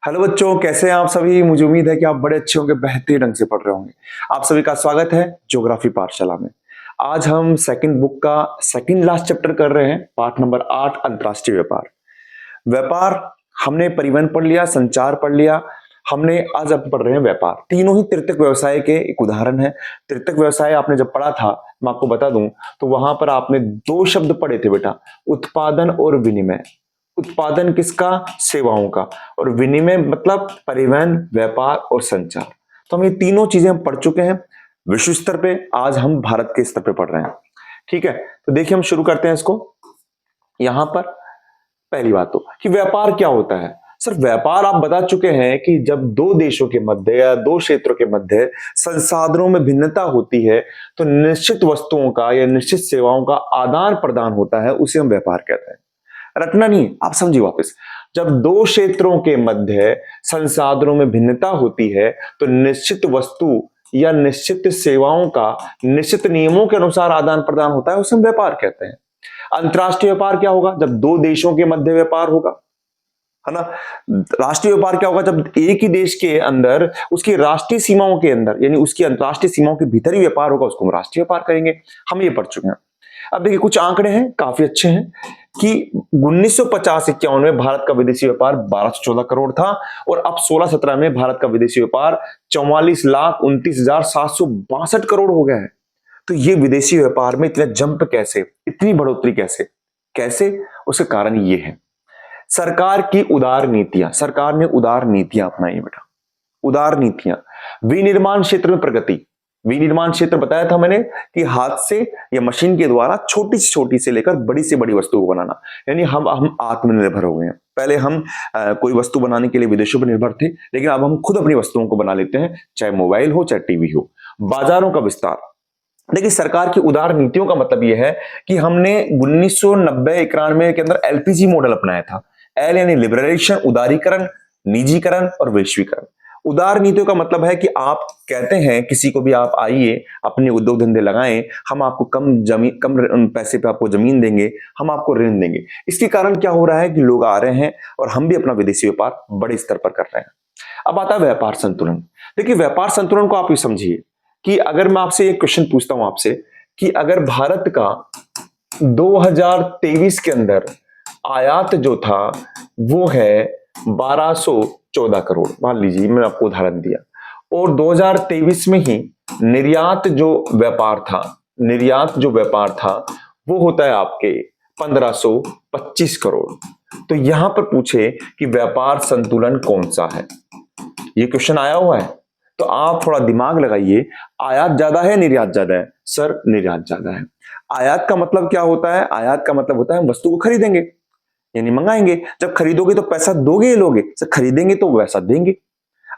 Hello बच्चों, कैसे हैं आप सभी। मुझे उम्मीद है कि आप बड़े अच्छे होंगे, बेहतरीन ढंग से पढ़ रहे होंगे। आप सभी का स्वागत है ज्योग्राफी पाठशाला में। आज हम सेकंड बुक का सेकंड लास्ट चैप्टर कर रहे हैं, पाठ नंबर 8, अंतर्राष्ट्रीय व्यापार। व्यापार हमने परिवहन पढ़ लिया, संचार पढ़ लिया, हमने आज अब पढ़ रहे हैं व्यापार। तीनों ही तृतीयक व्यवसाय के एक उदाहरण है। तृतीयक व्यवसाय आपने जब पढ़ा था, मैं आपको बता दूं, तो वहां पर आपने दो शब्द पढ़े थे बेटा, उत्पादन और विनिमय। उत्पादन किसका? सेवाओं का। और विनिमय मतलब परिवहन, व्यापार और संचार। तो हम ये तीनों चीजें हम पढ़ चुके हैं विश्व स्तर पे। आज हम भारत के स्तर पे पढ़ रहे हैं। ठीक है, तो देखिए हम शुरू करते हैं इसको। यहां पर पहली बात तो कि व्यापार क्या होता है। सर, व्यापार आप बता चुके हैं कि जब दो देशों के मध्य या दो क्षेत्रों के मध्य संसाधनों में भिन्नता होती है तो निश्चित वस्तुओं का या निश्चित सेवाओं का आदान प्रदान होता है, उसे हम व्यापार कहते हैं। रटना नहीं, आप समझिए वापस। जब दो क्षेत्रों के मध्य संसाधनों में भिन्नता होती है तो निश्चित वस्तु या निश्चित सेवाओं का निश्चित नियमों के अनुसार आदान प्रदान होता है, उसे हम व्यापार कहते हैं। अंतर्राष्ट्रीय व्यापार क्या होगा? जब दो देशों के मध्य व्यापार होगा, है ना। राष्ट्रीय व्यापार क्या होगा? जब एक ही देश के अंदर उसकी राष्ट्रीय सीमाओं के अंदर यानी उसकी अंतर्राष्ट्रीय सीमाओं के भीतर ही व्यापार होगा, उसको हम राष्ट्रीय व्यापार करेंगे। हम ये पढ़ चुके हैं। अब देखिए कुछ आंकड़े हैं, काफी अच्छे हैं कि 1950-51 में भारत का विदेशी व्यापार 1214 करोड़ था और अब 16-17 में भारत का विदेशी व्यापार 44,29,762 करोड़ हो गया है। तो ये विदेशी व्यापार में इतना जंप कैसे, इतनी बढ़ोतरी कैसे कैसे? उसका कारण ये है सरकार की उदार नीतियां। सरकार ने उदार नीतियां अपनाई बेटा, उदार नीतियां। विनिर्माण क्षेत्र में प्रगति। विनिर्माण क्षेत्र बताया था मैंने कि हाथ से या मशीन के द्वारा छोटी से छोटी से लेकर बड़ी से बड़ी वस्तु को बनाना, यानी हम आत्मनिर्भर हो गए हैं। पहले हम कोई वस्तु बनाने के लिए विदेशों पर निर्भर थे, लेकिन अब हम खुद अपनी वस्तुओं को बना लेते हैं, चाहे मोबाइल हो चाहे टीवी हो। बाजारों का विस्तार। देखिए सरकार की उदार नीतियों का मतलब यह है कि हमने 1990-91 के अंदर एलपीजी मॉडल अपनाया था। एल यानी लिबरलाइजेशन, उदारीकरण, निजीकरण और वैश्वीकरण। उदार नीतियों का मतलब है कि आप कहते हैं किसी को भी, आप आइए अपने उद्योग धंधे लगाएं, हम आपको कम पैसे पे आपको जमीन देंगे, हम आपको ऋण देंगे। इसके कारण क्या हो रहा है कि लोग आ रहे हैं और हम भी अपना विदेशी व्यापार बड़े स्तर पर कर रहे हैं। अब आता है व्यापार संतुलन। देखिए व्यापार संतुलन को आप ये समझिए कि अगर मैं आपसे एक क्वेश्चन पूछता हूं आपसे कि अगर भारत का 2023 के अंदर आयात जो था वो है 1214 करोड़, मान लीजिए मैंने आपको उदाहरण दिया, और 2023 में ही निर्यात जो व्यापार था, निर्यात जो व्यापार था वो होता है आपके 1525 करोड़। तो यहां पर पूछे कि व्यापार संतुलन कौन सा है, ये क्वेश्चन आया हुआ है। तो आप थोड़ा दिमाग लगाइए, आयात ज्यादा है निर्यात ज्यादा है? सर निर्यात ज्यादा है। आयात का मतलब क्या होता है? आयात का मतलब होता है हम वस्तु को खरीदेंगे यानी मंगाएंगे। जब खरीदोगे तो पैसा दोगे या लोगे? सर खरीदेंगे तो पैसा देंगे।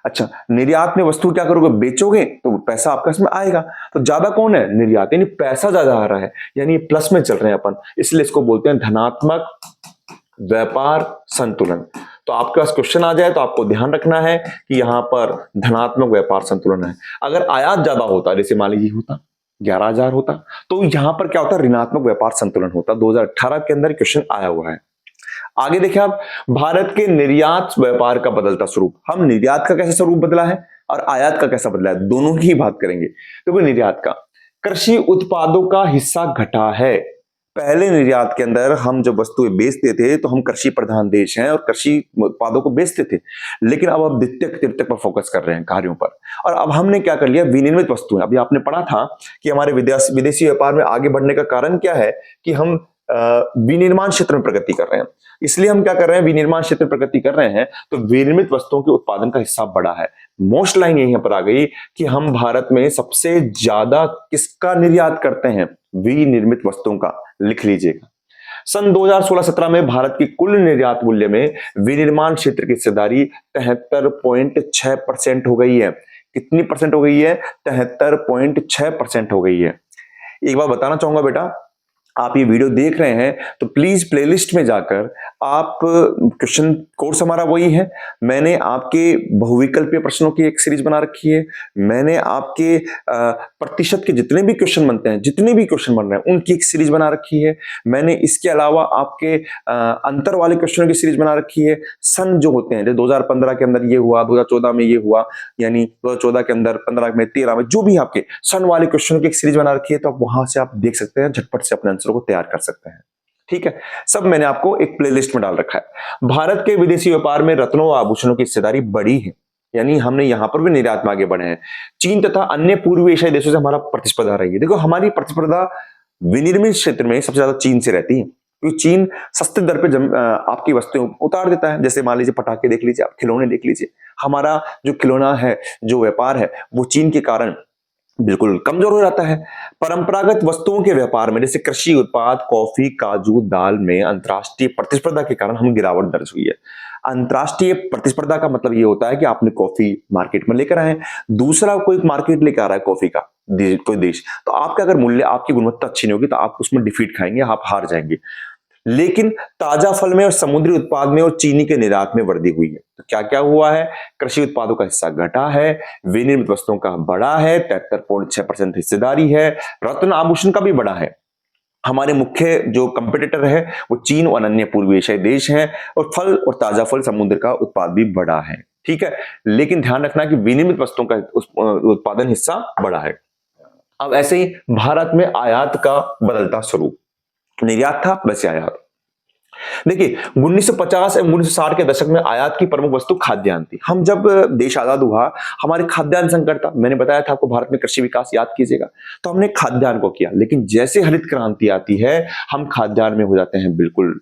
अच्छा, निर्यात में वस्तु क्या करोगे? बेचोगे तो पैसा आपका इसमें आएगा। तो ज्यादा कौन है? निर्यात, यानी पैसा ज्यादा आ रहा है, यानी प्लस में चल रहे हैं अपन, इसलिए इसको बोलते हैं धनात्मक व्यापार संतुलन। तो आपके पास क्वेश्चन आ जाए तो आपको ध्यान रखना है कि यहां पर धनात्मक व्यापार संतुलन है। अगर आयात ज्यादा होता, जैसे मान लीजिए होता 11,000 होता, तो यहां पर क्या होता? ऋणात्मक व्यापार संतुलन होता। 2018 के अंदर क्वेश्चन आया हुआ है। आगे देखिए आप, भारत के निर्यात व्यापार का बदलता स्वरूप। हम निर्यात का कैसा स्वरूप बदला है और आयात का कैसा बदला है, दोनों की बात करेंगे। तो निर्यात का, कृषि उत्पादों का हिस्सा घटा है। पहले निर्यात के अंदर हम जब वस्तुएं बेचते थे तो हम कृषि प्रधान देश हैं और कृषि उत्पादों को बेचते थे, लेकिन अब द्वितीयक तृतीयक पर फोकस कर रहे हैं कार्यों पर। और अब हमने क्या कर लिया? विनिर्मित वस्तुएं। अभी आपने पढ़ा था कि हमारे विदेशी व्यापार में आगे बढ़ने का कारण क्या है कि हम विनिर्माण क्षेत्र में प्रगति कर रहे हैं। इसलिए हम क्या कर रहे हैं? विनिर्माण क्षेत्र में प्रगति कर रहे हैं तो विनिर्मित वस्तुओं के उत्पादन का हिस्सा बढ़ा है। मोस्ट लाइन यहीं पर आ गई कि हम भारत में सबसे ज्यादा किसका निर्यात करते हैं? विनिर्मित वस्तुओं का। लिख लीजिएगा, सन 2016-17 में भारत की कुल निर्यात मूल्य में विनिर्माण क्षेत्र की हिस्सेदारी 73.6% हो गई है। कितनी परसेंट हो गई है? 73.6% हो गई है। एक बात बताना चाहूंगा बेटा, आप ये वीडियो देख रहे हैं तो प्लीज प्लेलिस्ट में जाकर आप क्वेश्चन कोर्स हमारा वही है। मैंने आपके बहुविकल्पीय प्रश्नों की एक सीरीज बना रखी है। मैंने आपके प्रतिशत के जितने भी क्वेश्चन बनते हैं, जितने भी क्वेश्चन बन रहे हैं उनकी एक सीरीज बना रखी है। मैंने इसके अलावा आपके अंतर वाले क्वेश्चनों की सीरीज बना रखी है। सन जो होते हैं, जैसे 2015 के अंदर ये हुआ, 2014 में ये हुआ, यानी 2014 के अंदर, 15 में, 13 में, जो भी आपके सन वाले क्वेश्चन की एक सीरीज बना रखी है, तो आप वहां से आप देख सकते हैं, झटपट से अपने आंसर को तैयार कर सकते हैं। ठीक है, सब मैंने आपको एक प्लेलिस्ट में डाल रखा है। भारत के विदेशी व्यापार में रत्नों और आभूषणों की हिस्सेदारी बड़ी है, यानी हमने यहां पर भी निर्यात में आगे बढ़े हैं। चीन तथा अन्य पूर्वी एशियाई देशों से हमारा प्रतिस्पर्धा रही है। देखो, हमारी प्रतिस्पर्धा विनिर्मित क्षेत्र में सबसे ज्यादा चीन से रहती है, क्योंकि चीन सस्ते दर पे आपकी वस्तुएं उतार देता है। जैसे मान लीजिए पटाखे देख लीजिए, आप खिलौने देख लीजिए, हमारा जो खिलौना है, जो व्यापार है, वो चीन के कारण बिल्कुल कमजोर हो जाता है। परंपरागत वस्तुओं के व्यापार में, जैसे कृषि उत्पाद, कॉफी, काजू, दाल में अंतर्राष्ट्रीय प्रतिस्पर्धा के कारण हम गिरावट दर्ज हुई है। अंतर्राष्ट्रीय प्रतिस्पर्धा का मतलब ये होता है कि आपने कॉफी मार्केट में लेकर आए, दूसरा कोई मार्केट लेकर आ रहा है कॉफी का, कोई देश, तो आपका अगर मूल्य, आपकी गुणवत्ता अच्छी नहीं होगी तो आप उसमें डिफीट खाएंगे, आप हार जाएंगे। लेकिन ताजा फल में और समुद्री उत्पाद में और चीनी के निर्यात में वृद्धि हुई है। तो क्या क्या हुआ है? कृषि उत्पादों का हिस्सा घटा है, विनिर्मित वस्तुओं का बढ़ा है, 73.6% हिस्सेदारी है, रत्न आभूषण का भी बढ़ा है। हमारे मुख्य जो कंपटीटर है वो चीन और अन्य पूर्वी एशियाई देश हैं, और फल और ताजा फल समुद्र का उत्पाद भी बढ़ा है। ठीक है, लेकिन ध्यान रखना कि विनिर्मित वस्तुओं का उत्पादन हिस्सा बढ़ा है। अब ऐसे ही भारत में आयात का बदलता स्वरूप, निर्यात था वैसे आयात। देखिए, 1950 एवं 1960 के दशक में आयात की प्रमुख वस्तु खाद्यान्न थी। हम जब देश आजाद हुआ, हमारे खाद्यान्न संकट था। मैंने बताया था आपको, भारत में कृषि विकास, याद कीजिएगा, तो हमने खाद्यान्न को किया। लेकिन जैसे हरित क्रांति आती है, हम खाद्यान्न में हो जाते हैं बिल्कुल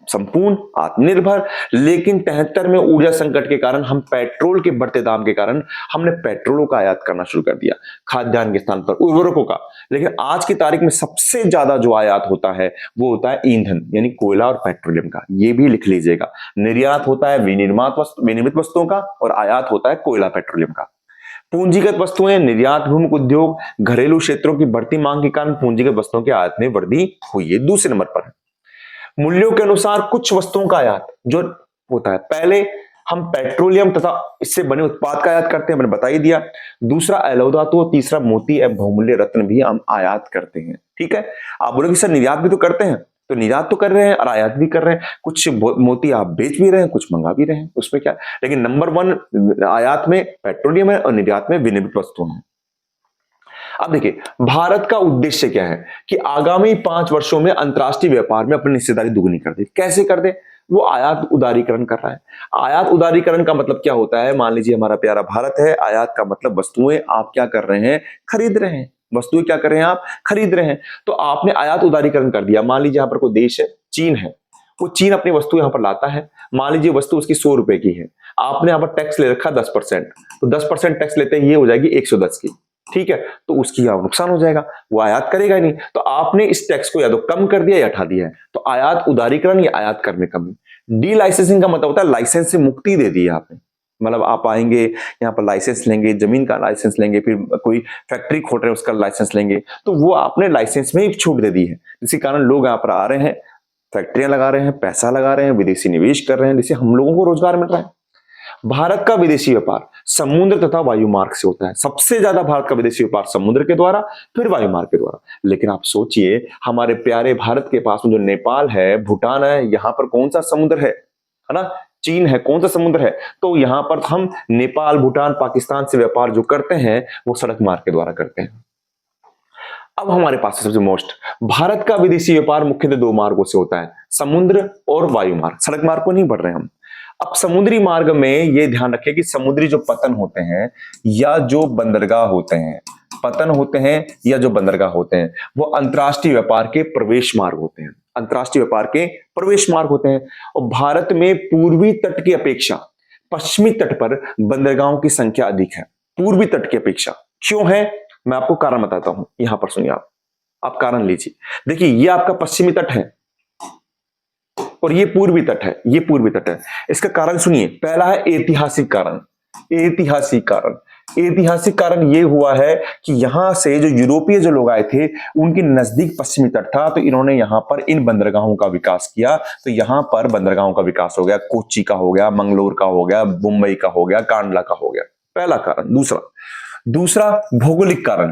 संपूर्ण आत्मनिर्भर। लेकिन 73 में ऊर्जा संकट के कारण, हम पेट्रोल के बढ़ते दाम के कारण, हमने पेट्रोलों का आयात करना शुरू कर दिया, खाद्यान्न के स्थान पर उर्वरकों का। लेकिन आज की तारीख में सबसे ज्यादा जो आयात होता है वो होता है ईंधन, यानी कोयला और पेट्रोलियम का। ये भी लिख लीजिएगा, निर्यात होता है विनिर्मित वस्तुओं का, और आयात होता है कोयला पेट्रोलियम का। पूंजीगत वस्तुएं, निर्यात भूमि उद्योग, घरेलू क्षेत्रों की बढ़ती मांग के कारण पूंजीगत वस्तुओं के आयात में वृद्धि हुई है। दूसरे नंबर पर है मूल्यों के अनुसार कुछ वस्तुओं का आयात जो होता है। पहले हम पेट्रोलियम तथा इससे बने उत्पाद का आयात करते हैं, मैंने बता ही दिया। दूसरा अलौह धातु, तीसरा मोती एवं बहुमूल्य रत्न भी हम आयात करते हैं। ठीक है, आप बोलोगे सर निर्यात भी तो करते हैं, तो निर्यात तो कर रहे हैं और आयात भी कर रहे हैं। कुछ मोती आप बेच भी रहे हैं, कुछ मंगा भी रहे हैं, उसमें क्या। लेकिन नंबर 1 आयात में पेट्रोलियम है और निर्यात में विनिर्मित वस्तुएं हैं। अब देखिए, भारत का उद्देश्य क्या है कि आगामी 5 वर्षों में अंतर्राष्ट्रीय व्यापार में अपनी हिस्सेदारी दुगनी कर दे। कैसे कर दे? वो आयात उदारीकरण कर रहा है। आयात उदारीकरण का मतलब क्या होता है? मान लीजिए हमारा प्यारा भारत है, आयात का मतलब वस्तुएं आप क्या कर रहे हैं? खरीद रहे हैं। वस्तुएं क्या कर रहे हैं? आप खरीद रहे हैं। तो आपने आयात उदारीकरण कर दिया। मान लीजिए यहां पर कोई देश है, चीन है, वो चीन अपनी वस्तु यहां पर लाता है। मान लीजिए वस्तु उसकी 100 रुपए की है, आपने यहां पर टैक्स ले रखा 10%, तो 10% टैक्स लेते हैं, ये हो जाएगी 110 की। ठीक है, तो उसकी यहां नुकसान हो जाएगा, वो आयात करेगा ही नहीं। तो आपने इस टैक्स को या तो कम कर दिया या हटा दिया है। तो आयात उदारीकरण या आयात कर में कमी। डी लाइसेंसिंग का मतलब होता है लाइसेंस से मुक्ति दे दी है आपने। मतलब आप आएंगे यहाँ पर लाइसेंस लेंगे, जमीन का लाइसेंस लेंगे, फिर कोई फैक्ट्री खोल रहे हैं उसका लाइसेंस लेंगे, तो वो आपने लाइसेंस में ही छूट दे दी है। इसी कारण लोग यहाँ पर आ रहे हैं, फैक्ट्रियां लगा रहे हैं, पैसा लगा रहे हैं, विदेशी निवेश कर रहे हैं, जिससे हम लोगों को रोजगार मिल रहा है। भारत का विदेशी व्यापार समुद्र तथा वायु मार्ग से होता है। सबसे ज्यादा भारत का विदेशी व्यापार समुद्र के द्वारा, फिर वायु मार्ग के द्वारा। लेकिन आप सोचिए, हमारे प्यारे भारत के पास में जो नेपाल है, भूटान है, यहां पर कौन सा समुद्र है ना? चीन है, कौन सा समुद्र है? तो यहां पर हम नेपाल, भूटान, पाकिस्तान से व्यापार जो करते हैं वो सड़क मार्ग के द्वारा करते हैं। अब हमारे पास सबसे मोस्ट, भारत का विदेशी व्यापार मुख्यतः 2 मार्गों से होता है, समुद्र और वायु मार्ग। सड़क मार्ग को नहीं बढ़ रहे हम। अब समुद्री मार्ग में ये ध्यान रखें कि समुद्री जो पतन होते हैं या जो बंदरगाह होते हैं, पतन होते हैं या जो बंदरगाह होते हैं, वो अंतर्राष्ट्रीय व्यापार के प्रवेश मार्ग होते हैं। अंतर्राष्ट्रीय व्यापार के प्रवेश मार्ग होते हैं। और भारत में पूर्वी तट की अपेक्षा पश्चिमी तट पर बंदरगाहों की संख्या अधिक है। पूर्वी तट की अपेक्षा क्यों है? मैं आपको कारण बताता हूं। यहां पर सुनिए, आप कारण लीजिए। देखिए, ये आपका पश्चिमी तट है और ये पूर्वी तट है, ये पूर्वी तट है। इसका कारण सुनिए। पहला है ऐतिहासिक कारण। ऐतिहासिक कारण, ऐतिहासिक कारण ये हुआ है कि यहां से जो यूरोपीय जो लोग आए थे उनके नजदीक पश्चिमी तट था, तो इन्होंने यहां पर इन बंदरगाहों का विकास किया। तो यहां पर बंदरगाहों का विकास हो गया, कोच्चि का हो गया, मंगलोर का हो गया, मुंबई का हो गया, कांडला का हो गया। पहला कारण। दूसरा दूसरा भौगोलिक कारण,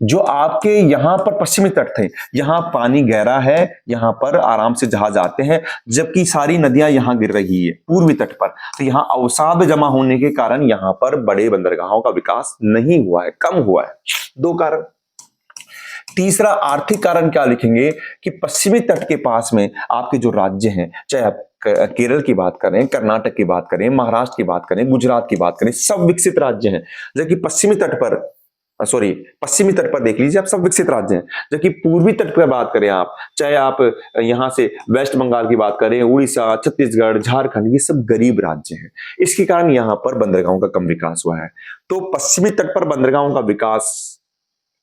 जो आपके यहां पर पश्चिमी तट थे, यहां पानी गहरा है, यहां पर आराम से जहाज आते हैं, जबकि सारी नदियां यहां गिर रही है पूर्वी तट पर, तो यहां अवसाद जमा होने के कारण यहां पर बड़े बंदरगाहों का विकास नहीं हुआ है, कम हुआ है। दो कारण। तीसरा आर्थिक कारण क्या लिखेंगे कि पश्चिमी तट के पास में आपके जो राज्य हैं, चाहे आप केरल की बात करें, कर्नाटक की बात करें, महाराष्ट्र की बात करें, गुजरात की बात करें, सब विकसित राज्य हैं। जबकि पश्चिमी तट पर पश्चिमी तट पर देख लीजिए आप, सब विकसित राज्य हैं। जबकि पूर्वी तट पर बात करें आप, चाहे आप यहां से वेस्ट बंगाल की बात करें, उड़ीसा, छत्तीसगढ़, झारखंड, ये सब गरीब राज्य हैं। इसके कारण यहां पर बंदरगाहों का कम विकास हुआ है। तो पश्चिमी तट पर बंदरगाहों का विकास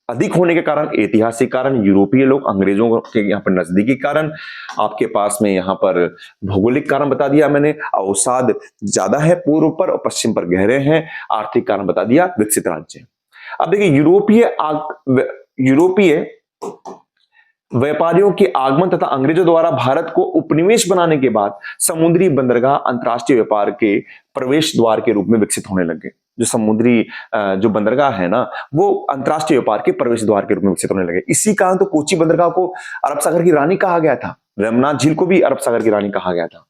अधिक होने के कारण, ऐतिहासिक कारण, यूरोपीय लोग, अंग्रेजों के यहाँ पर नजदीकी कारण, आपके पास में यहाँ पर भौगोलिक कारण बता दिया मैंने, अवसाद ज्यादा है पूर्व पर और पश्चिम पर गहरे हैं, आर्थिक कारण बता दिया, विकसित राज्य। अब देखिए यूरोपीय व्यापारियों के आगमन तथा अंग्रेजों द्वारा भारत को उपनिवेश बनाने के बाद समुद्री बंदरगाह अंतर्राष्ट्रीय व्यापार के प्रवेश द्वार के रूप में विकसित होने लगे। जो समुद्री जो बंदरगाह है ना, वो अंतर्राष्ट्रीय व्यापार के प्रवेश द्वार के रूप में विकसित होने लगे। इसी कारण तो कोची बंदरगाह को अरब सागर की रानी कहा गया था, वेम्बनाथ झील को भी अरब सागर की रानी कहा गया था।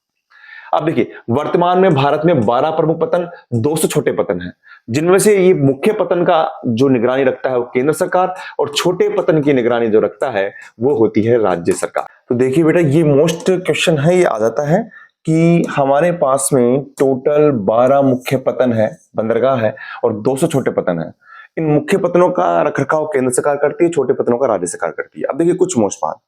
अब देखिए, वर्तमान में भारत में 12 प्रमुख पतन, 200 छोटे पतन हैं, जिनमें से ये मुख्य पतन का जो निगरानी रखता है वो केंद्र सरकार, और छोटे पतन की निगरानी जो रखता है वो होती है राज्य सरकार। तो देखिए बेटा, ये मोस्ट क्वेश्चन है, ये आ जाता है कि हमारे पास में टोटल 12 मुख्य पतन है, बंदरगाह है, और 200 छोटे पतन है। इन मुख्य पतनों का रखरखाव केंद्र सरकार करती है, छोटे पतनों का राज्य सरकार करती है। अब देखिए कुछ मोस्ट बात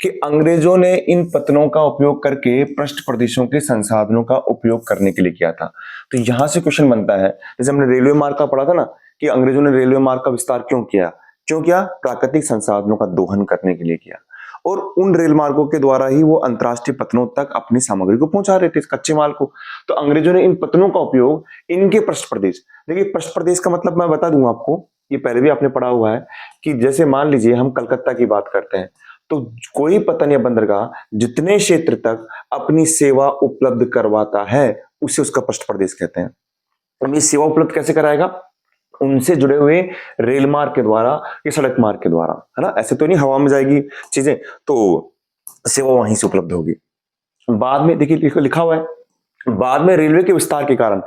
कि अंग्रेजों ने इन पतनों का उपयोग करके पृष्ठ प्रदेशों के संसाधनों का उपयोग करने के लिए किया था। तो यहां से क्वेश्चन बनता है, जैसे हमने रेलवे मार्ग का पढ़ा था ना, कि अंग्रेजों ने रेलवे मार्ग का विस्तार क्यों किया? प्राकृतिक संसाधनों का दोहन करने के लिए किया, और उन रेल मार्गों के द्वारा ही वो अंतरराष्ट्रीय पतनों तक अपनी सामग्री को पहुंचा रहे थे, इस कच्चे माल को। तो अंग्रेजों ने इन पतनों का उपयोग इनके पृष्ठ प्रदेश, देखिए पृष्ठ प्रदेश का मतलब मैं बता दूंगा आपको, ये पहले भी आपने पढ़ा हुआ है कि जैसे मान लीजिए हम कलकत्ता की बात करते हैं, तो कोई पतन या बंदरगाह जितने क्षेत्र तक अपनी सेवा उपलब्ध करवाता है उसे उसका पृष्ठ प्रदेश कहते हैं। अब ये सेवा उपलब्ध कैसे कराएगा? उनसे जुड़े हुए रेल मार्ग के द्वारा या सड़क मार्ग के द्वारा, है ना। ऐसे तो नहीं हवा में जाएगी चीजें, तो सेवा वहीं से उपलब्ध होगी। बाद में देखिए लिखा हुआ है, बाद में रेलवे के विस्तार के कारण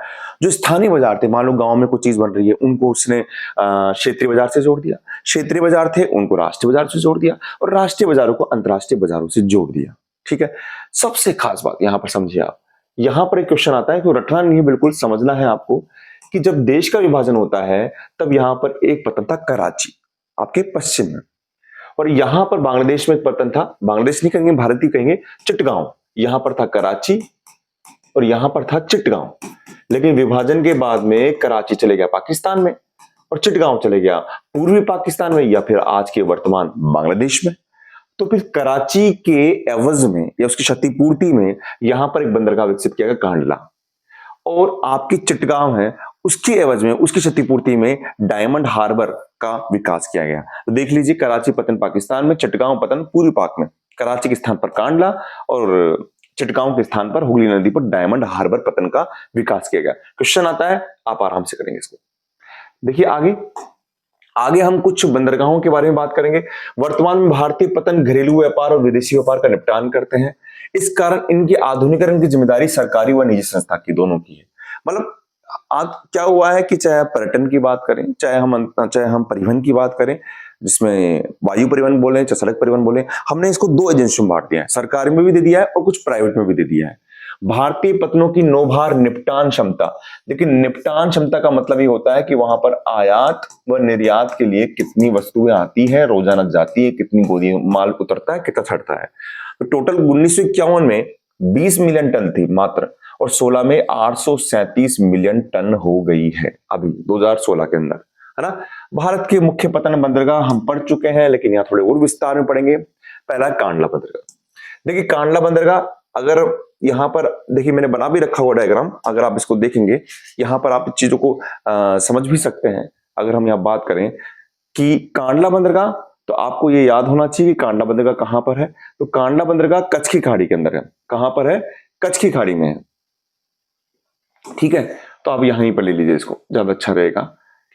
जो स्थानीय बाजार थे, मान लो गांव में कोई चीज बन रही है, उनको उसने क्षेत्रीय बाजार से जोड़ दिया, क्षेत्रीय बाजार थे उनको राष्ट्रीय बाजार से जोड़ दिया, और राष्ट्रीय बाजारों को अंतरराष्ट्रीय बाजारों से जोड़ दिया। ठीक है। सबसे खास बात यहां पर समझिए आप, यहां पर एक क्वेश्चन आता है कि रटना नहीं है, बिल्कुल समझना है आपको, कि जब देश का विभाजन होता है तब यहां पर एक पतन था कराची, आपके पश्चिम में, और यहां पर बांग्लादेश में एक पतन था, बांग्लादेश नहीं कहेंगे, भारत ही कहेंगे, चिटगांव। यहां पर था कराची और यहां पर था चिटगांव। लेकिन विभाजन के बाद में कराची चले गया पाकिस्तान में और चिटगांव चले गया पूर्वी पाकिस्तान में, या फिर आज के वर्तमान बांग्लादेश में। तो फिर कराची के एवज में या उसकी क्षतिपूर्ति में यहां पर एक बंदरगाह विकसित किया गया, कांडला, और आपकी चिटगांव है उसके एवज में, उसकी क्षतिपूर्ति में डायमंड हार्बर का विकास किया गया। तो देख लीजिए, कराची पतन पाकिस्तान में, चिटगांव पतन पूर्वी पाक में, कराची के स्थान पर कांडला और चिटगांव के स्थान पर हुगली नदी पर डायमंड हार्बर पतन का विकास किया गया। क्वेश्चन आता है, आप आराम से करेंगे इसको। देखिए आगे आगे हम कुछ बंदरगाहों के बारे में बात करेंगे। वर्तमान में भारतीय पतन घरेलू व्यापार और विदेशी व्यापार का निपटान करते हैं। इस कारण इनकी आधुनिकीकरण की जिम्मेदारी सरकारी व निजी संस्था की, दोनों की है। मतलब आज क्या हुआ है कि चाहे पर्यटन की बात करें, चाहे हम परिवहन की बात करें, जिसमें वायु परिवहन बोले चाहे सड़क परिवहन बोले, हमने इसको दो एजेंसियों में बांट दिया है, सरकारी में भी दे दिया है और कुछ प्राइवेट में भी दे दिया है। भारतीय पतनों की नौभार निपटान क्षमता, लेकिन निपटान क्षमता का मतलब ये होता है कि वहां पर आयात व निर्यात के लिए कितनी वस्तुएं आती है, रोजाना जाती है, कितनी बोरी माल उतरता है, कितना चढ़ता है। तो टोटल 1951 में 20 मिलियन टन थी मात्र, और 16 में 837 मिलियन टन हो गई है अभी 2016 के अंदर, है ना। भारत के मुख्य पतन बंदरगाह हम पढ़ चुके हैं, लेकिन यहाँ थोड़े और विस्तार में पढ़ेंगे। पहला कांडला बंदरगाह। देखिए कांडला बंदरगाह अगर यहाँ पर देखिए मैंने बना भी रखा हुआ डायग्राम, अगर आप इसको देखेंगे यहाँ पर आप चीजों को समझ भी सकते हैं। अगर हम यहाँ बात करें कि कांडला बंदरगाह, तो आपको ये याद होना चाहिए कि कांडला बंदरगाह कहां पर है। तो कांडला बंदरगाह कच्छ की खाड़ी के अंदर है। कहां पर है? कच्छ की खाड़ी में है। ठीक है, तो आप यहीं पर ले लीजिए इसको, ज्यादा अच्छा रहेगा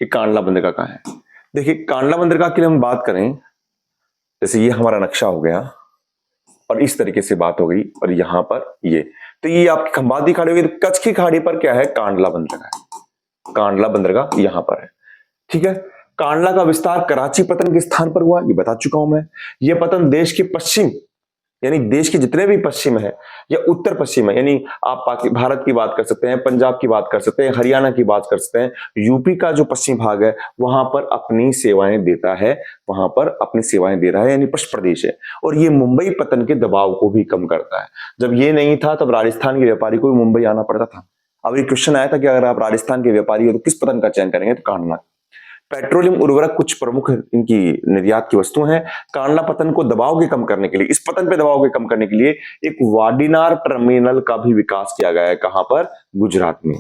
कि कांडला बंदरगाह कहां है। देखिए कांडला बंदरगाह के लिए हम बात करें, जैसे ये हमारा नक्शा हो गया और इस तरीके से बात हो गई, और यहां पर ये, तो ये आपकी खंबाती खाड़ी होगी। तो कच्छ की खाड़ी पर क्या है? कांडला बंदरगाह। कांडला बंदरगाह यहां पर है। ठीक है, कांडला का विस्तार कराची पतन के स्थान पर हुआ, ये बता चुका हूं मैं। यह पतन देश के पश्चिम, यानी देश के जितने भी पश्चिम है या उत्तर पश्चिम है, यानी आप भारत की बात कर सकते हैं, पंजाब की बात कर सकते हैं, हरियाणा की बात कर सकते हैं, यूपी का जो पश्चिम भाग है वहां पर अपनी सेवाएं देता है, वहां पर अपनी सेवाएं दे रहा है, यानी पश्चिम प्रदेश है। और ये मुंबई पतन के दबाव को भी कम करता है। जब ये नहीं था तब राजस्थान के व्यापारी को भी मुंबई आना पड़ता था। अब ये क्वेश्चन आया था कि अगर आप राजस्थान के व्यापारी हो तो किस पतन का चयन करेंगे? तो कांडला। पेट्रोलियम उर्वरक कुछ प्रमुख इनकी निर्यात की वस्तु हैं। कांडला पतन को दबाव के कम करने के लिए, इस पतन पे दबाव के कम करने के लिए एक वाडीनार टर्मिनल का भी विकास किया गया है। कहां पर? गुजरात में।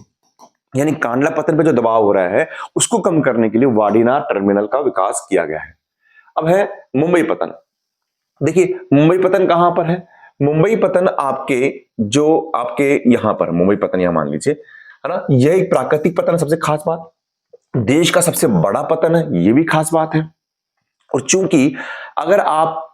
यानी कांडला पतन पे जो दबाव हो रहा है उसको कम करने के लिए वाडीनार टर्मिनल का विकास किया गया है। अब है मुंबई पतन। देखिए मुंबई पतन कहां पर है? मुंबई पतन आपके यहां पर मुंबई पतन, यहां मान लीजिए, है ना। यह एक प्राकृतिक पतन है, सबसे खास बात। देश का सबसे बड़ा पतन है, ये भी खास बात है। और चूंकि अगर आप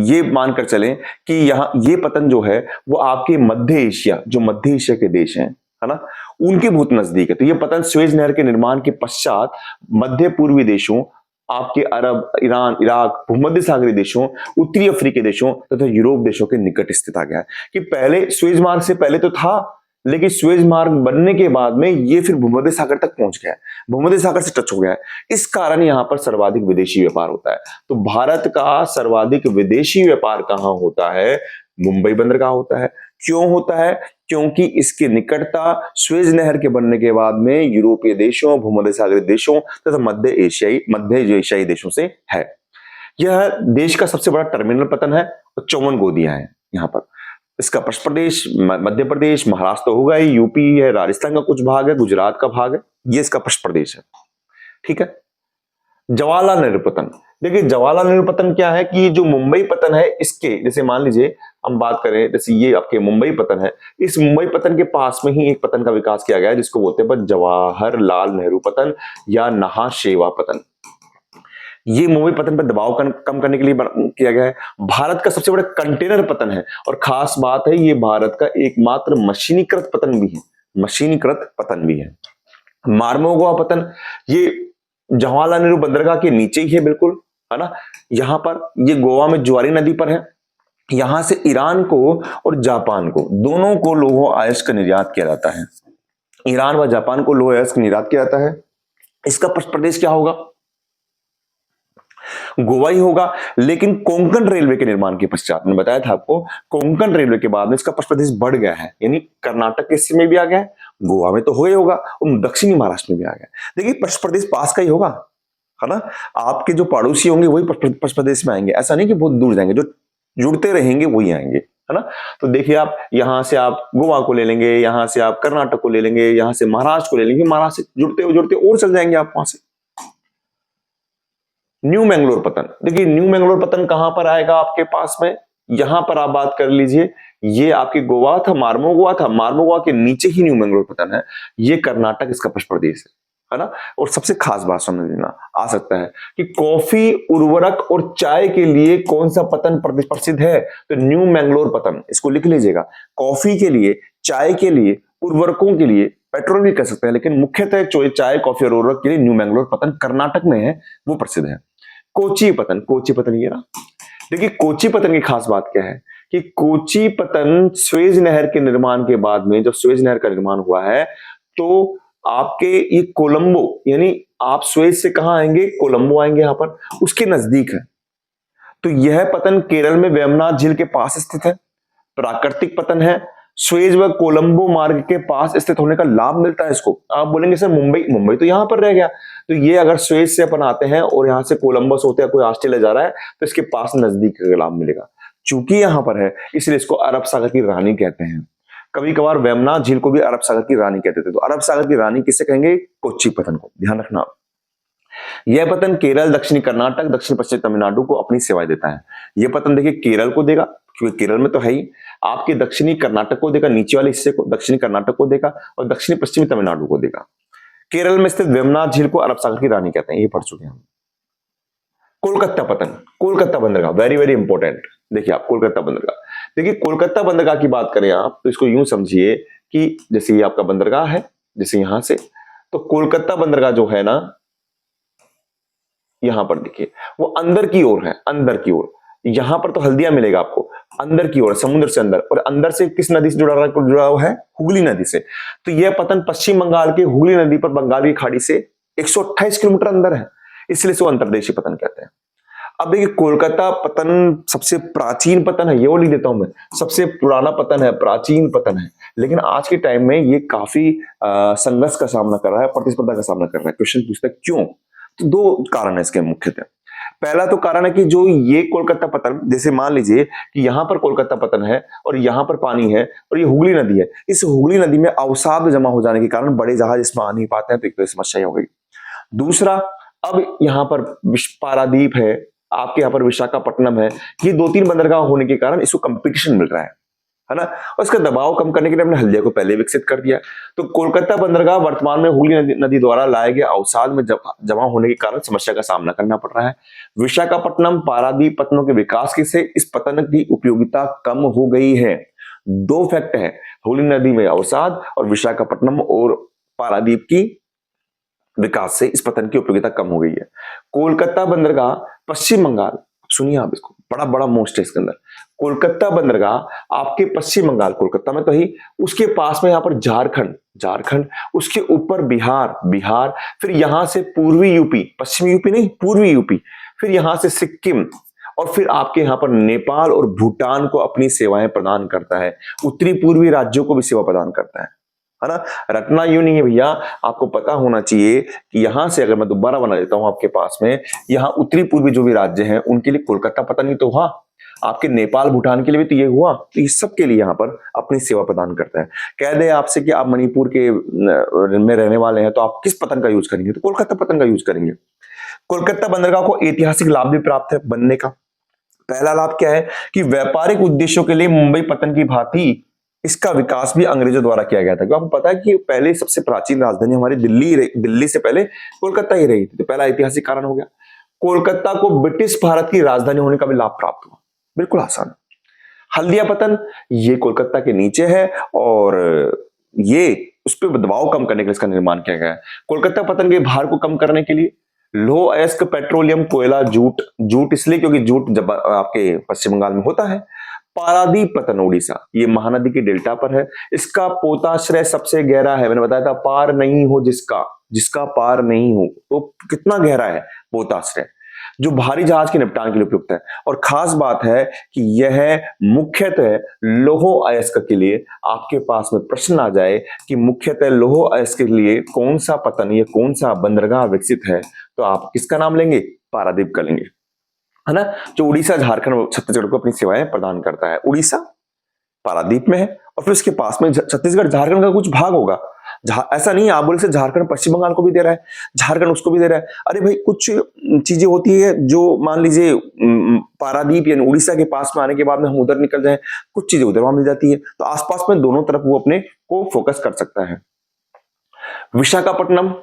ये मानकर चलें कि यहां ये पतन जो है वो आपके मध्य एशिया, जो मध्य एशिया के देश हैं, है ना, उनके बहुत नजदीक है। तो ये पतन स्वेज नहर के निर्माण के पश्चात मध्य पूर्वी देशों, आपके अरब, ईरान, इराक, भूमध्य सागरीय देशों, उत्तरी अफ्रीकी देशों तथा यूरोप देशों के निकट स्थित आ गया है। कि पहले स्वेज मार्ग से पहले तो था, लेकिन स्वेज मार्ग बनने के बाद में ये फिर भूमध्य सागर तक पहुंच गया है, भूमध्य सागर से टच हो गया है। इस कारण यहां पर सर्वाधिक विदेशी व्यापार होता है। तो भारत का सर्वाधिक विदेशी व्यापार कहां होता है? मुंबई बंदरगाह होता है। क्यों होता है? क्योंकि इसकी निकटता स्वेज नहर के बनने के बाद में यूरोपीय देशों, भूमध्य सागरीय देशों तथा मध्य एशियाई देशों से है। यह देश का सबसे बड़ा टर्मिनल पतन है और 54 गोदियां हैं यहां पर। इसका पश्चिम प्रदेश, मध्य प्रदेश, महाराष्ट्र तो होगा ही, यूपी है, राजस्थान का कुछ भाग है, गुजरात का भाग है, ये इसका पश्चिम प्रदेश है। ठीक है, जवाहरलाल नेहरू पतन। देखिए जवाहरलाल नेहरू पतन क्या है कि जो मुंबई पतन है इसके, जैसे मान लीजिए हम बात करें, जैसे ये आपके मुंबई पतन है, इस मुंबई पतन के पास में ही एक पतन का विकास किया गया है जिसको बोलते हैं जवाहरलाल नेहरू पतन या नहाशेवा पतन। ये मुंबई पतन पर दबाव कम करने के लिए किया गया है। भारत का सबसे बड़ा कंटेनर पतन है और खास बात है ये भारत का एकमात्र मशीनीकृत पतन भी है, मशीनीकृत पतन भी है। मार्मोगोआ पतन, ये जवाहरलाल नेहरू बंदरगाह के नीचे ही है बिल्कुल, है ना। यहां पर ये गोवा में जुआरी नदी पर है। यहां से ईरान को और जापान को, दोनों को लौह अयस्क निर्यात किया जाता है। ईरान व जापान को लौह अयस्क निर्यात किया जाता है। इसका प्रदेश क्या होगा? गोवा ही होगा। लेकिन कोंकण रेलवे के निर्माण के पश्चात, मैंने बताया था आपको, कोंकण रेलवे के बाद में इसका पश्चिम प्रदेश बढ़ गया है, यानी कर्नाटक के हिस्से में भी आ गया है, गोवा में तो हो ही होगा और दक्षिणी महाराष्ट्र में भी आ गया। देखिए पश्चिम प्रदेश पास का ही होगा, है ना। आपके जो पड़ोसी होंगे वही पश्चिम प्रदेश में आएंगे, ऐसा नहीं कि बहुत दूर जाएंगे, जो जुड़ते रहेंगे वही आएंगे, है ना। तो देखिए आप यहां से आप गोवा को ले लेंगे, यहां से आप कर्नाटक को ले लेंगे, यहां से महाराष्ट्र को ले लेंगे, महाराष्ट्र से जुड़ते और चल जाएंगे आप वहां से। न्यू मैंगलोर पतन, देखिए न्यू मैंगलोर पतन कहां पर आएगा आपके पास में? यहां पर आप बात कर लीजिए, ये आपके गोवा था, मार्मोगोआ के नीचे ही न्यू मैंगलोर पतन है। ये कर्नाटक इसका पश्चिम प्रदेश है ना। और सबसे खास बात समझ लेना आ सकता है कि कॉफी, उर्वरक और चाय के लिए कौन सा पतन प्रसिद्ध है? तो न्यू मैंगलोर पतन, इसको लिख लीजिएगा। कॉफी के लिए, चाय के लिए, उर्वरकों के लिए, पेट्रोल भी कह सकते हैं, लेकिन मुख्यतः चाय, कॉफी और उर्वरक के लिए न्यू मैंगलोर पतन कर्नाटक में है, वो प्रसिद्ध है। कोची पतन ये ना। देखिए कोची पतन की खास बात क्या है कि कोची पतन स्वेज नहर के निर्माण के बाद में, जब स्वेज नहर का निर्माण हुआ है तो आपके ये कोलंबो, यानी आप स्वेज से कहां आएंगे? कोलंबो आएंगे, यहां पर उसके नजदीक है। तो यह पतन केरल में वेम्बनाथ झील के पास स्थित है, प्राकृतिक पतन है। स्वेज व कोलंबो मार्ग के पास स्थित होने का लाभ मिलता है इसको। आप बोलेंगे सर मुंबई तो यहां पर रह गया। तो ये अगर स्वेज से अपन आते हैं और यहां से कोलंबस होते हैं कोई ऑस्ट्रेलिया जा रहा है तो इसके पास नजदीक का लाभ मिलेगा। चूंकि यहां पर है इसलिए इसको अरब सागर की रानी कहते हैं। कभी कभार वेमना झील को भी अरब सागर की रानी कहते थे। तो अरब सागर की रानी किसे कहेंगे? कोच्चि पतन को, ध्यान रखना। यह पतन केरल, दक्षिणी कर्नाटक, दक्षिण पश्चिम तमिलनाडु को अपनी सेवाएं देता है। यह पतन देखिए केरल को देगा, क्योंकि केरल में तो है ही, आपके दक्षिणी कर्नाटक को देगा, नीचे वाले हिस्से को दक्षिणी कर्नाटक को देगा, और दक्षिणी पश्चिमी तमिलनाडु को देगा। केरल में स्थित वेमना झील को अरब सागर की रानी कहते हैं, ये पढ़ चुके हैं हम। कोलकाता पतन, कोलकाता बंदरगाह, वेरी वेरी इंपॉर्टेंट। देखिए आप कोलकाता बंदरगाह, देखिए कोलकाता बंदरगाह की बात करें आप तो इसको यूं समझिए कि जैसे ये आपका बंदरगाह है, जैसे यहां से, तो कोलकाता बंदरगाह जो है ना, यहां पर देखिए वो अंदर की ओर है, अंदर की ओर। यहां पर तो हल्दिया मिलेगा आपको, अंदर की ओर, समुद्र से अंदर, और अंदर से किस नदी से जुड़ा हुआ है? हुगली नदी से। तो यह पतन पश्चिम बंगाल के हुगली नदी पर बंगाल की खाड़ी से 128 किलोमीटर अंदर है, इसलिए इसको अंतर्देशीय पतन कहते हैं। अब देखिए कोलकाता पतन सबसे प्राचीन पतन है, ये वो लिख देता हूं मैं, सबसे पुराना पतन है, प्राचीन पतन है, लेकिन आज के टाइम में ये काफी संघर्ष का सामना कर रहा है, प्रतिस्पर्धा का सामना कर रहा है। क्वेश्चन पूछता है क्यों? तो दो कारण है इसके मुख्यतः। पहला तो कारण है कि जो ये कोलकाता पतन, जैसे मान लीजिए कि यहां पर कोलकाता पतन है और यहां पर पानी है और ये हुगली नदी है, इस हुगली नदी में अवसाद जमा हो जाने के कारण बड़े जहाज इसमें आ नहीं पाते हैं, तो एक तो समस्या हो गई। दूसरा, अब यहां पर पारादीप है, आपके यहाँ पर विशाखापट्टनम है, ये 2-3 बंदरगाह होने के कारण इसको कंपटीशन मिल रहा है ना, और इसका दबाव कम करने के लिए हमने हल्दिया को पहले विकसित कर दिया। तो कोलकाता बंदरगाह वर्तमान में हुगली नदी द्वारा लाए गए अवसाद में जमा होने के कारण समस्या का सामना करना पड़ रहा है। विशाखापट्टनम पारादीप पतनों के विकास से इस पतन की उपयोगिता कम हो गई है। दो फैक्ट है, हुगली नदी में अवसाद और विशाखापट्टनम और पारादीप की विकास से इस पतन की उपयोगिता कम हो गई है। कोलकाता बंदरगाह पश्चिम बंगाल, सुनिए आप इसको, बड़ा बड़ा मोस्ट है इसके अंदर। कोलकाता बंदरगाह आपके पश्चिम बंगाल, कोलकाता में तो ही, उसके पास में यहां पर झारखंड, उसके ऊपर बिहार, फिर यहां से पूर्वी यूपी, पश्चिमी यूपी नहीं, पूर्वी यूपी, फिर यहां से सिक्किम, और फिर आपके यहां पर नेपाल और भूटान को अपनी सेवाएं प्रदान करता है। उत्तरी पूर्वी राज्यों को भी सेवा प्रदान करता है ना। रटना यूं नहीं है भैया, आपको पता होना चाहिए कि यहां से, अगर मैं दोबारा बना देता हूं आपके पास में, यहां उत्तरी पूर्वी जो भी राज्य हैं उनके लिए कोलकाता पतन ही तो हुआ, आपके नेपाल भूटान के लिए भी तो ये हुआ, तो इस सब के लिए यहां पर अपनी सेवा प्रदान करता है। कह दे आपसे कि आप मणिपुर के में रहने वाले हैं, तो आप किस पतन का यूज करेंगे? तो कोलकाता पतन का यूज करेंगे। कोलकाता बंदरगाह को ऐतिहासिक लाभ भी प्राप्त है बनने का। पहला लाभ क्या है कि व्यापारिक उद्देश्यों के लिए मुंबई पतन की भांति इसका विकास भी अंग्रेजों द्वारा किया गया था। क्योंकि आपको पता है कि पहले सबसे प्राचीन राजधानी हमारी दिल्ली से पहले कोलकाता ही रही थी, तो पहला ऐतिहासिक कारण हो गया। कोलकाता को ब्रिटिश भारत की राजधानी होने का भी लाभ प्राप्त हुआ, बिल्कुल आसान। हल्दिया पतन, ये कोलकाता के नीचे है और ये उस पर दबाव कम करने के लिए इसका निर्माण किया गया है। कोलकाता पतन के भार को कम करने के लिए लौह अयस्क, पेट्रोलियम, कोयला, जूट इसलिए क्योंकि जूट जब आपके पश्चिम बंगाल में होता है। पारादीप पतन उड़ीसा, ये महानदी के डेल्टा पर है, इसका पोताश्रय सबसे गहरा है। मैंने बताया था पार नहीं हो जिसका पार नहीं हो, तो कितना गहरा है पोताश्रय, जो भारी जहाज के निपटान के लिए उपयुक्त है। और खास बात है कि यह मुख्यतः लौह अयस्क के लिए, आपके पास में प्रश्न आ जाए कि मुख्यतः लौह अयस्क के लिए कौन सा पतन या कौन सा बंदरगाह विकसित है, तो आप किसका नाम लेंगे? पारादीप का लेंगे, है ना, जो उड़ीसा, झारखंड और छत्तीसगढ़ को अपनी सेवाएं प्रदान करता है। उड़ीसा पारादीप में है और फिर उसके पास में छत्तीसगढ़, झारखंड का कुछ भाग होगा। ऐसा नहीं है आप बोले से झारखंड पश्चिम बंगाल को भी दे रहा है, झारखंड उसको भी दे रहा है। अरे भाई, कुछ चीजें होती है जो मान लीजिए पारादीप यानी उड़ीसा के पास में आने के बाद में हम उधर निकल जाए, कुछ चीजें उधर वहां मिल जाती है, तो आसपास में दोनों तरफ वो अपने को फोकस कर सकता है। विशाखापट्टनम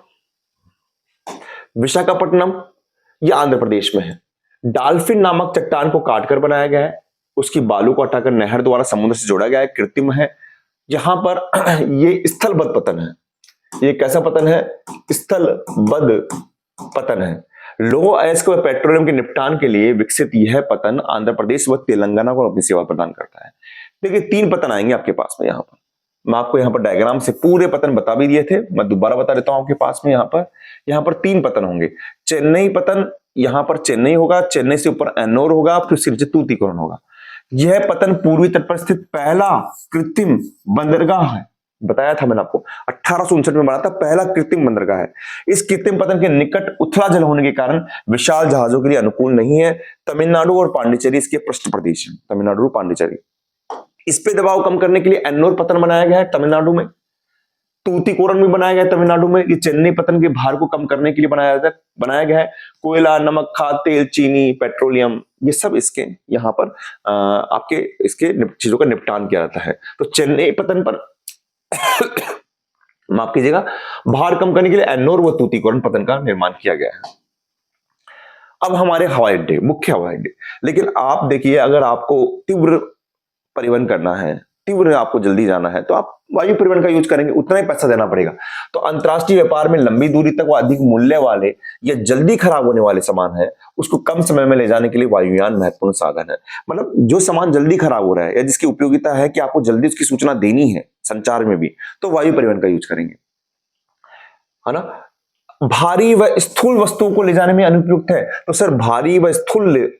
ये आंध्र प्रदेश में है। डाल्फिन नामक चट्टान को काटकर बनाया गया है, उसकी बालू को हटाकर नहर द्वारा समुद्र से जोड़ा गया है, कृत्रिम है। यहां पर ये स्थलबद्ध पतन है। ये कैसा पतन है? स्थलबद्ध पतन है। लौह अयस्क व पेट्रोलियम के निपटान के लिए विकसित यह पतन आंध्र प्रदेश व तेलंगाना को अपनी सेवा प्रदान करता है। देखिए 3 पतन आएंगे आपके पास में। यहां पर मैं आपको यहाँ पर डायग्राम से पूरे पतन बता भी दिए थे, मैं दोबारा बता देता हूं आपके पास में। यहाँ पर 3 पतन होंगे। चेन्नई पतन, यहां पर चेन्नई होगा, चेन्नई से ऊपर एन्नोर होगा, फिर उसके नीचे तूतीकोरन होगा। यह पतन पूर्वी तट पर स्थित पहला कृत्रिम बंदरगाह है। बताया था मैंने आपको, 1859 में बना था, पहला कृत्रिम बंदरगाह है। इस कृत्रिम पतन के निकट उथला जल होने के कारण विशाल जहाजों के लिए अनुकूल नहीं है। तमिलनाडु और पांडिचेरी इसके पृष्ठ प्रदेश है, तमिलनाडु और पांडिचेरी। इस पे दबाव कम करने के लिए एन्नोर पतन बनाया गया है तमिलनाडु में, तूतीकोरन भी बनाया गया है तमिलनाडु में, ये चेन्नई पतन के भार को कम करने के लिए बनाया गया है। कोयला, नमक, खाद तेल, चीनी, पेट्रोलियम, ये सब इसके यहाँ पर आपके इसके चीजों का निपटान किया जाता है। तो चेन्नई पतन पर माफ कीजिएगा, भार कम करने के लिए एन्नोर व तूतीकोरन पतन का निर्माण किया गया है। अब हमारे हवाई अड्डे, मुख्य हवाई अड्डे, लेकिन आप देखिए अगर आपको तीव्र परिवहन करना है, तीव्र आपको जल्दी जाना है, तो आप वायु परिवहन का यूज करेंगे, उतना ही पैसा देना पड़ेगा। तो अंतरराष्ट्रीय व्यापार में लंबी दूरी तक वो अधिक मूल्य वाले या जल्दी खराब होने वाले सामान है, उसको कम समय में ले जाने के लिए वायुयान महत्वपूर्ण साधन है। मतलब जो सामान जल्दी खराब हो रहा है या जिसकी उपयोगिता है कि आपको जल्दी उसकी सूचना देनी है संचार में भी, तो वायु परिवहन का यूज करेंगे, है ना। भारी व स्थूल वस्तुओं को ले जाने में अनुपयुक्त है, तो सर भारी व स्थूल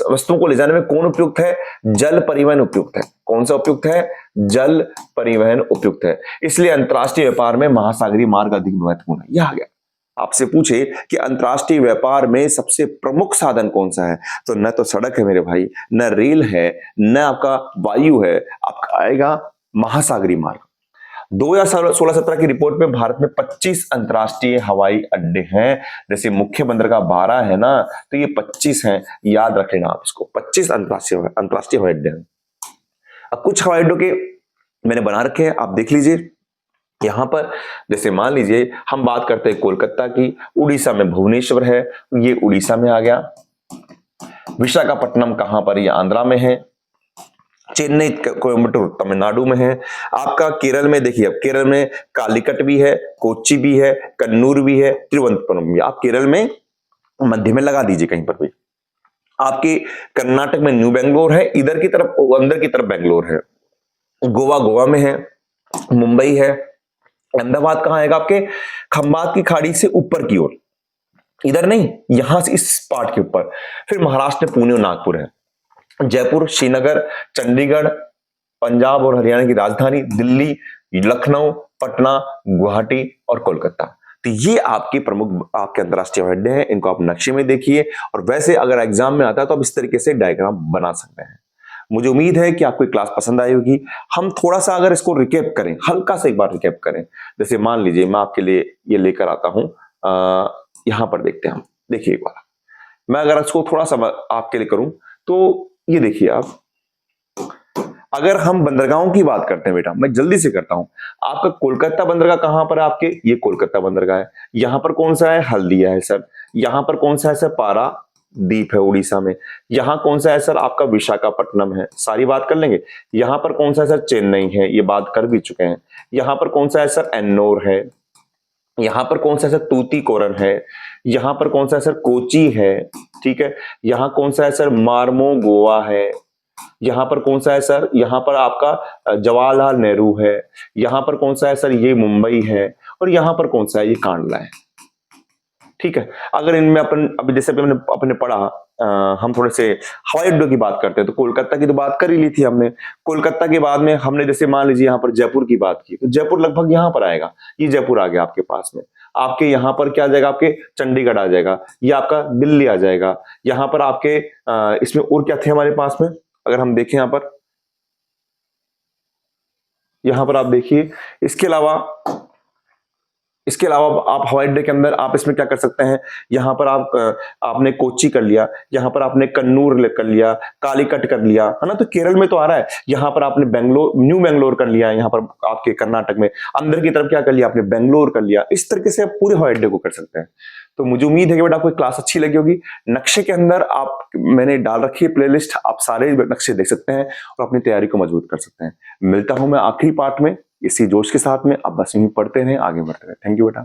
वस्तुओं को ले जाने में कौन उपयुक्त है? जल परिवहन उपयुक्त है। कौन सा उपयुक्त है? जल परिवहन उपयुक्त है। इसलिए अंतरराष्ट्रीय व्यापार में महासागरीय मार्ग अधिक महत्वपूर्ण है। यह आ गया, आपसे पूछे कि अंतरराष्ट्रीय व्यापार में सबसे प्रमुख साधन कौन सा है, तो न तो सड़क है मेरे भाई, न रेल है, न आपका वायु है, आपका आएगा महासागरीय मार्ग। 2016-17 की रिपोर्ट में भारत में 25 अंतरराष्ट्रीय हवाई अड्डे हैं। जैसे मुख्य बंदरगाह 12 है ना, तो ये 25 हैं, याद रख लेना आप इसको, 25 अंतरराष्ट्रीय हवाई अड्डे हैं। अब कुछ हवाई अड्डों के मैंने बना रखे हैं, आप देख लीजिए। यहां पर जैसे मान लीजिए हम बात करते हैं कोलकाता की, उड़ीसा में भुवनेश्वर है, ये उड़ीसा में आ गया। विशाखापट्टनम कहां पर? ये आंध्रा में है। चेन्नई, कोयम्बटूर तमिलनाडु में है। आपका केरल में देखिए, अब केरल में कालीकट भी है, कोच्चि भी है, कन्नूर भी है, तिरुवनंतपुरम भी। आप केरल में मध्य में लगा दीजिए कहीं पर भी। आपके कर्नाटक में न्यू बेंगलोर है, इधर की तरफ अंदर की तरफ बेंगलोर है। गोवा में है, मुंबई है। अहमदाबाद कहां आएगा? आपके खंबात की खाड़ी से ऊपर की ओर, इधर नहीं, यहां से इस पार्ट के ऊपर। फिर महाराष्ट्र में पुणे और नागपुर है। जयपुर, श्रीनगर, चंडीगढ़, पंजाब और हरियाणा की राजधानी, दिल्ली, लखनऊ, पटना, गुवाहाटी और कोलकाता। तो ये आपके प्रमुख आपके अंतरराष्ट्रीय हवाई अड्डे हैं। इनको आप नक्शे में देखिए, और वैसे अगर एग्जाम में आता है तो आप इस तरीके से डायग्राम बना सकते हैं। मुझे उम्मीद है कि आपको क्लास पसंद आई होगी। हम थोड़ा सा अगर इसको रिकैप करें, हल्का सा एक बार रिकैप करें। जैसे मान लीजिए मैं आपके लिए ये लेकर आता हूं, यहां पर देखते हैं हम। देखिए एक बार मैं अगर इसको थोड़ा सा आपके लिए करूं, तो ये देखिए आप, अगर हम बंदरगाहों की बात करते हैं बेटा, मैं जल्दी से करता हूं। आपका कोलकाता बंदरगाह कहां पर है? आपके ये कोलकाता बंदरगाह है। यहां पर कौन सा है? हल्दिया है सर। यहां पर कौन सा है सर? पारादीप है उड़ीसा में। यहां कौन सा है सर? आपका विशाखापट्टनम है। सारी बात कर लेंगे। यहां पर कौन सा है सर? चेन्नई है, ये बात कर भी चुके हैं। यहां पर कौन सा है सर? एन्नोर है। यहां पर कौन सा है सर? तूतीकोरन है। यहां पर कौन सा है सर? कोची है। ठीक है। यहां कौन सा है सर? मार्मो गोवा है। यहां पर कौन सा है सर? यहां पर आपका जवाहरलाल नेहरू है। यहां पर कौन सा है सर? ये मुंबई है। और यहां पर कौन सा है? ये कांडला है। ठीक है। अगर इनमें अपन अभी जैसे अपने पढ़ा, हम थोड़े से हवाई अड्डों की बात करते हैं, तो कोलकाता की तो बात कर ही ली थी हमने। कोलकाता के बाद में हमने जैसे मान लीजिए यहाँ पर जयपुर की बात की, तो जयपुर लगभग यहाँ पर आएगा। ये जयपुर आ गया आपके पास में। आपके यहाँ पर क्या आ जाएगा? आपके चंडीगढ़ आ जाएगा, ये आपका दिल्ली आ जाएगा। यहाँ पर आपके इसमें और क्या थे हमारे पास में, अगर हम देखें यहाँ पर आप देखिए। इसके अलावा आप हवाई अड्डे के अंदर आप इसमें क्या कर सकते हैं? यहाँ पर आपने कोच्चि कर लिया, यहाँ पर आपने कन्नूर कर लिया, कालीकट कर लिया, है ना। तो केरल में तो आ रहा है। यहाँ पर आपने न्यू बेंगलोर कर लिया। यहाँ पर आपके कर्नाटक में अंदर की तरफ क्या कर लिया आपने? बेंगलोर कर लिया। इस तरीके से आप पूरे हवाई अड्डे को कर सकते हैं। तो मुझे उम्मीद है कि बेटा आपको क्लास अच्छी लगी होगी। नक्शे के अंदर मैंने डाल रखी है प्लेलिस्ट, आप सारे नक्शे देख सकते हैं और अपनी तैयारी को मजबूत कर सकते हैं। मिलता हूं मैं आखिरी पार्ट में इसी जोश के साथ में। आप बस यूं पढ़ते रहें, आगे बढ़ते रहें। थैंक यू बेटा।